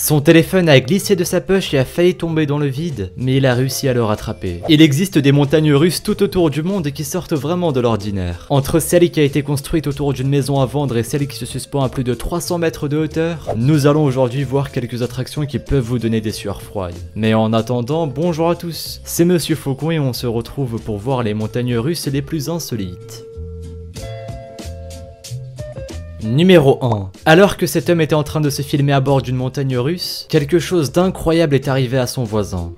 Son téléphone a glissé de sa poche et a failli tomber dans le vide, mais il a réussi à le rattraper. Il existe des montagnes russes tout autour du monde qui sortent vraiment de l'ordinaire. Entre celle qui a été construite autour d'une maison à vendre et celle qui se suspend à plus de 300 mètres de hauteur, nous allons aujourd'hui voir quelques attractions qui peuvent vous donner des sueurs froides. Mais en attendant, bonjour à tous, c'est Monsieur Faucon et on se retrouve pour voir les montagnes russes les plus insolites. Numéro 1. Alors que cet homme était en train de se filmer à bord d'une montagne russe, quelque chose d'incroyable est arrivé à son voisin.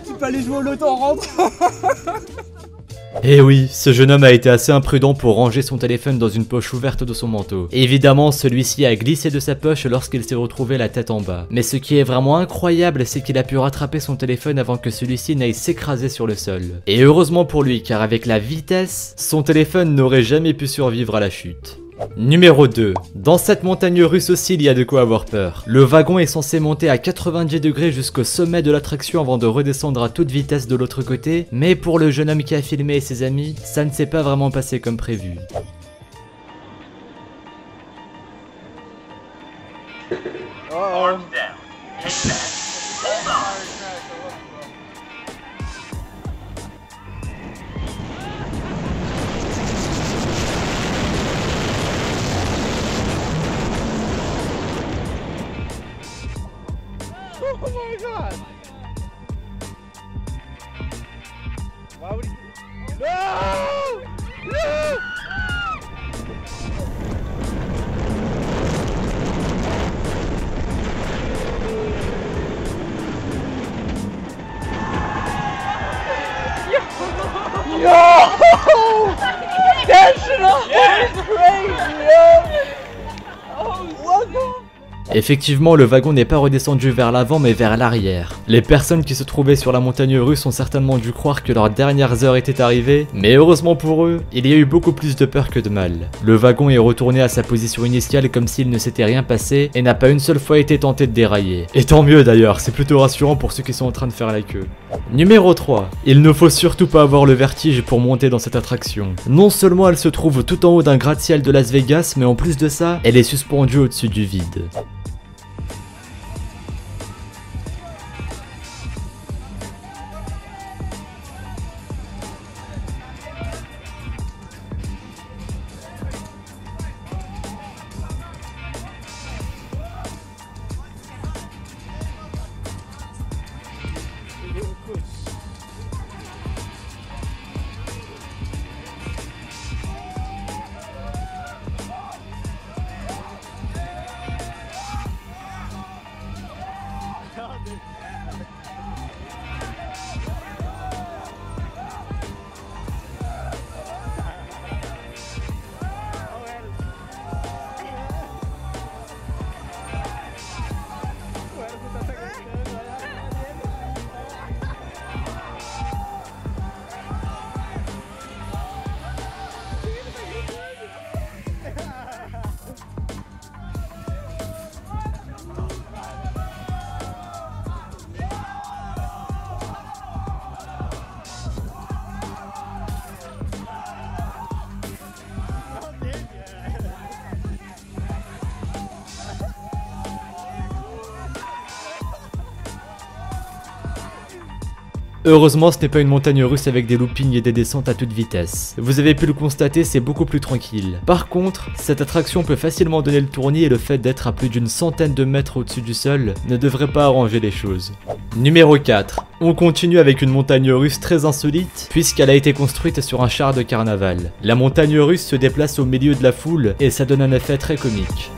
Tu peux aller jouer au loto en rentrant. Eh oui, ce jeune homme a été assez imprudent pour ranger son téléphone dans une poche ouverte de son manteau. Évidemment, celui-ci a glissé de sa poche lorsqu'il s'est retrouvé la tête en bas. Mais ce qui est vraiment incroyable, c'est qu'il a pu rattraper son téléphone avant que celui-ci n'aille s'écraser sur le sol. Et heureusement pour lui, car avec la vitesse, son téléphone n'aurait jamais pu survivre à la chute. Numéro 2. Dans cette montagne russe aussi, il y a de quoi avoir peur. Le wagon est censé monter à 90 degrés jusqu'au sommet de l'attraction avant de redescendre à toute vitesse de l'autre côté, mais pour le jeune homme qui a filmé et ses amis, ça ne s'est pas vraiment passé comme prévu. Oh my god! Why would he... No! No! Yo! That's crazy, yo! Oh, what the... Effectivement, le wagon n'est pas redescendu vers l'avant mais vers l'arrière. Les personnes qui se trouvaient sur la montagne russe ont certainement dû croire que leurs dernières heures étaient arrivées, mais heureusement pour eux, il y a eu beaucoup plus de peur que de mal. Le wagon est retourné à sa position initiale comme s'il ne s'était rien passé et n'a pas une seule fois été tenté de dérailler. Et tant mieux d'ailleurs, c'est plutôt rassurant pour ceux qui sont en train de faire la queue. Numéro 3. Il ne faut surtout pas avoir le vertige pour monter dans cette attraction. Non seulement elle se trouve tout en haut d'un gratte-ciel de Las Vegas, mais en plus de ça, elle est suspendue au-dessus du vide. Heureusement, ce n'est pas une montagne russe avec des loopings et des descentes à toute vitesse. Vous avez pu le constater, c'est beaucoup plus tranquille. Par contre, cette attraction peut facilement donner le tournis et le fait d'être à plus d'une centaine de mètres au-dessus du sol ne devrait pas arranger les choses. Numéro 4. On continue avec une montagne russe très insolite puisqu'elle a été construite sur un char de carnaval. La montagne russe se déplace au milieu de la foule et ça donne un effet très comique.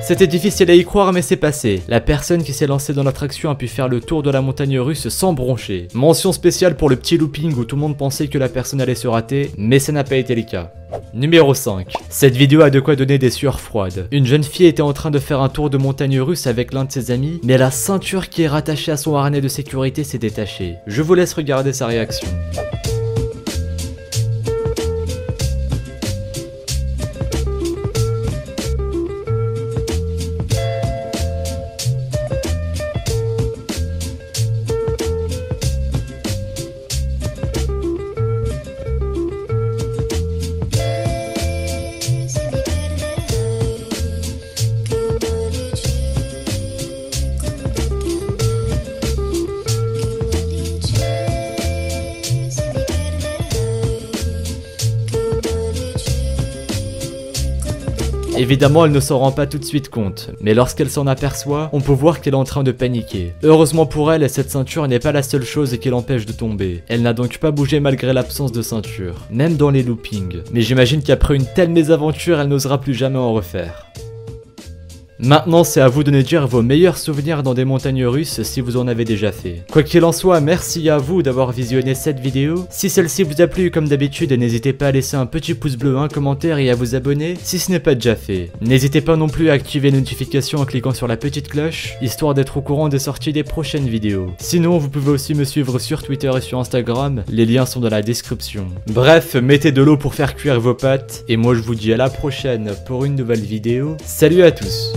C'était difficile à y croire mais c'est passé. La personne qui s'est lancée dans l'attraction a pu faire le tour de la montagne russe sans broncher. Mention spéciale pour le petit looping où tout le monde pensait que la personne allait se rater, mais ça n'a pas été le cas. Numéro 5. Cette vidéo a de quoi donner des sueurs froides. Une jeune fille était en train de faire un tour de montagne russe avec l'un de ses amis, mais la ceinture qui est rattachée à son harnais de sécurité s'est détachée. Je vous laisse regarder sa réaction. Évidemment, elle ne s'en rend pas tout de suite compte, mais lorsqu'elle s'en aperçoit, on peut voir qu'elle est en train de paniquer. Heureusement pour elle, cette ceinture n'est pas la seule chose qui l'empêche de tomber. Elle n'a donc pas bougé malgré l'absence de ceinture, même dans les loopings. Mais j'imagine qu'après une telle mésaventure, elle n'osera plus jamais en refaire. Maintenant, c'est à vous de nous dire vos meilleurs souvenirs dans des montagnes russes si vous en avez déjà fait. Quoi qu'il en soit, merci à vous d'avoir visionné cette vidéo. Si celle-ci vous a plu, comme d'habitude, n'hésitez pas à laisser un petit pouce bleu, un commentaire et à vous abonner si ce n'est pas déjà fait. N'hésitez pas non plus à activer les notifications en cliquant sur la petite cloche, histoire d'être au courant des sorties des prochaines vidéos. Sinon, vous pouvez aussi me suivre sur Twitter et sur Instagram, les liens sont dans la description. Bref, mettez de l'eau pour faire cuire vos pâtes, et moi je vous dis à la prochaine pour une nouvelle vidéo. Salut à tous!